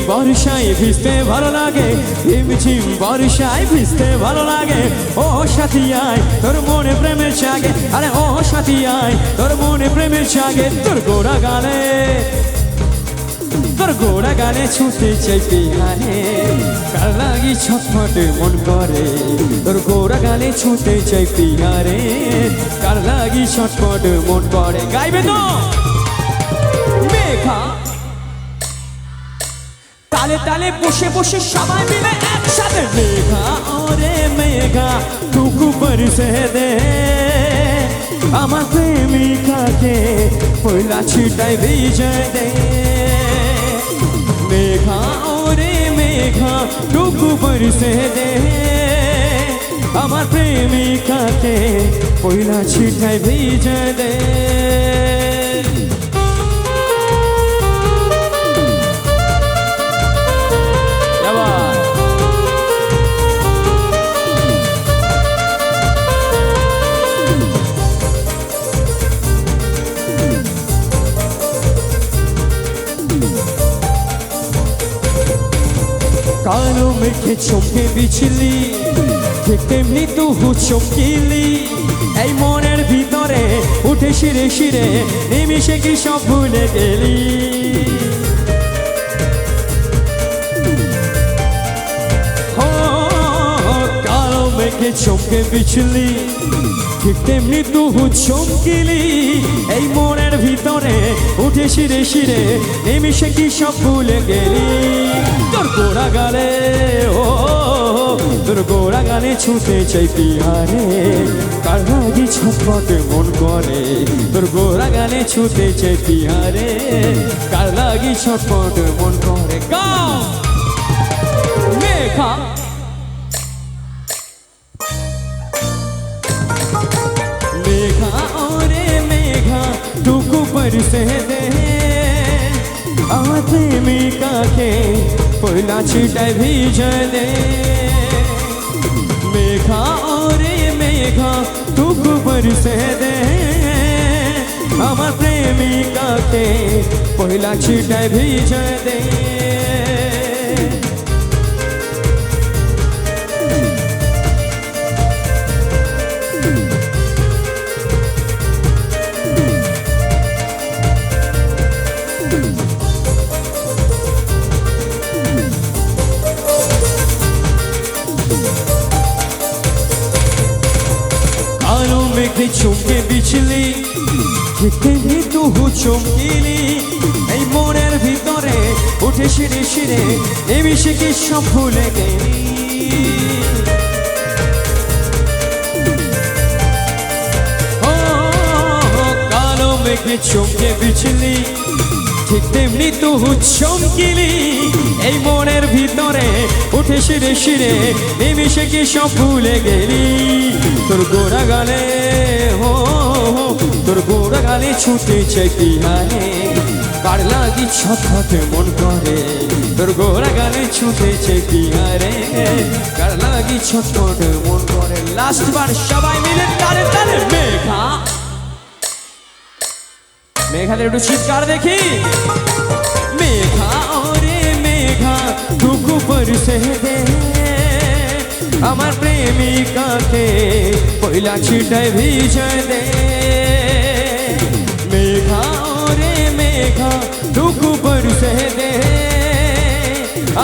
বর্ষায় ভিজতে ভালো লাগে, ঝিমঝিম বর্ষায় ভিজতে ভালো লাগে। ও সাথী আয় তোর মনে প্রেমের জাগে, আরে ও সাথী আয় তোর মনে প্রেমের জাগে। তোর গোড়া গানে ছুটে চাই পিয়ারে, কার লাগি ছটফট মন করে। তোর গোড়া গানে ছুটে চাই পিয়ারে, কার লাগি ছটফট মন করে। গাইবে তো মেঘা তালে তালে বসে বসে সবাই মিলে একসাথে। মেঘা ওরে মেঘা টুকু বরসে দে, আমার প্রেমিকাকে পয়লা ছিটাই ভিজে দে। মেঘা ওরে মেঘা টুকু বরসে দে, আমার প্রেমিকাকে পয়লা ছিটাই ভিজে দে। কালো মেঘে চমকে বিছিলি, ঠিক তেমনি তুহু চমকিলি। এই মনের ভিতরে উঠে শিরে শিরে নিমিশে কি সব ভুলে গেলি। কালো মেঘে চমকে বিছিলি, ঠিক তেমনি তুহু চমকিলি। এই মনের ভিতরে উঠে শিরে শিরে নিমিশে কি সব ভুলে গেলি। তোর গোড়া গালে তোর গোড়া গালে ছুটে চাই পিয়ারে, কার লাগি ছটফট মন করে। তোর গোড়া গালে ছুটে চাই পিয়ারে, কার লাগি ছটফট মন করে। গাও মেঘা মেঘা ওরে মেঘা টুকু বরসে দে, আমার প্রেমিকাকে পয়লা ছিটায় ভিজে দে। মেঘা ওরে মেঘা টুকু বরসে দে, আমার প্রেমিকাকে পয়লা ছিটায় ভিজে দে। কালো মেঘে চমকে বিছলি, ঠিক তেমনি তুহু চমকিলি। এই মনের ভিতরে উঠে শিরে শিরে নিমিশে কি সব ভুলে গেলি। কালো মেঘে চমকে বিছলি, ঠিক তেমনি তুহু চমকিলি। এই মনের ভিতরে উঠে শিরে শিরে নিমিশে কি সব ভুলে গেলি। তোর গোড়া গালে তোর গোড়া গালে ছুটে চাই পিয়ারে, কার লাগি ছটফট মন করে। তোর গোড়া গালে ছুটে চাই পিয়ারে, কার লাগি ছটফট মন করে। লাস্ট বার সবাই মিলে তালে তালে মেঘা মেঘাদের একটু চিৎকার দেখি। মেঘা ওরে মেঘা টুকু বরসে দে, আমার প্রেমিকাকে পয়লা ছিটায় ভিজে দে। মেঘা ওরে মেঘা টুকু বরসে দে,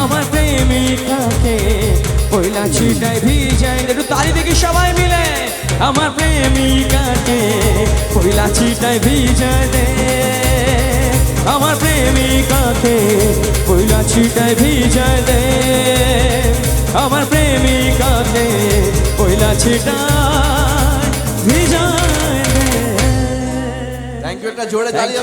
আমার প্রেমিকাকে পয়লা ছিটায় ভিজে দে। একটু তালি দেখি সবাই মিলে। আমার প্রেমিকাকে পয়লা ছিটায় ভিজে দে, আমার প্রেমিকাকে পয়লা ছিটায় ভিজে দে। আমার প্রেমিকাকে পয়লা ছিটায় ভিজে দে। থ্যাংক ইউ, একটা জোরে তালি।